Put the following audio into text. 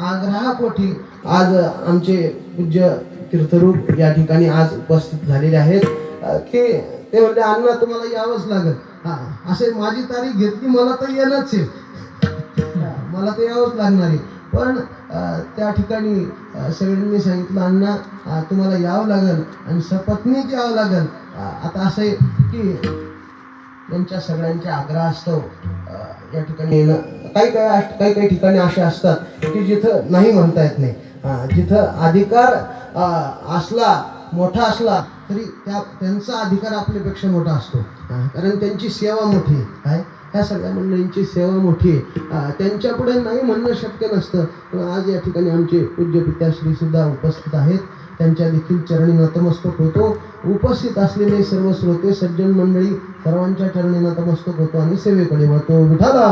आग्रहापोटी आज आमचे पूज्य तीर्थरूप या ठिकाणी आज उपस्थित झालेले आहेत की ते म्हणले अण्णा तुम्हाला यावंच लागेल. असे माझी तारीख घेतली मला तर येणंच आहे, मला तर यावंच लागणार आहे. पण त्या ठिकाणी सगळ्यांनी सांगितलं अण्णा तुम्हाला यावं लागेल आणि सपत्नीच यावं लागेल. आता असं आहे की त्यांच्या सगळ्यांच्या आग्रहास्तव या ठिकाणी येणं. काही ठिकाणी असे असतात की जिथं नाही म्हणता येत नाही, जिथं अधिकार असला मोठा असला तरी त्यांचा अधिकार आपल्यापेक्षा मोठा असतो, कारण त्यांची सेवा मोठी आहे. काय ह्या सगळ्या मंडळींची सेवा मोठी आहे, त्यांच्या पुढे नाही म्हणणं शक्य नसतं. पण आज या ठिकाणी आमचे पूज्य पित्याश्री सुद्धा उपस्थित आहेत, त्यांच्या देखील चरणी नतमस्तक होतो. उपस्थित असलेले सर्व श्रोते सज्जन मंडळी सर्वांच्या चरणी नतमस्तक होतो आणि सेवेकडे वळतो. विठाला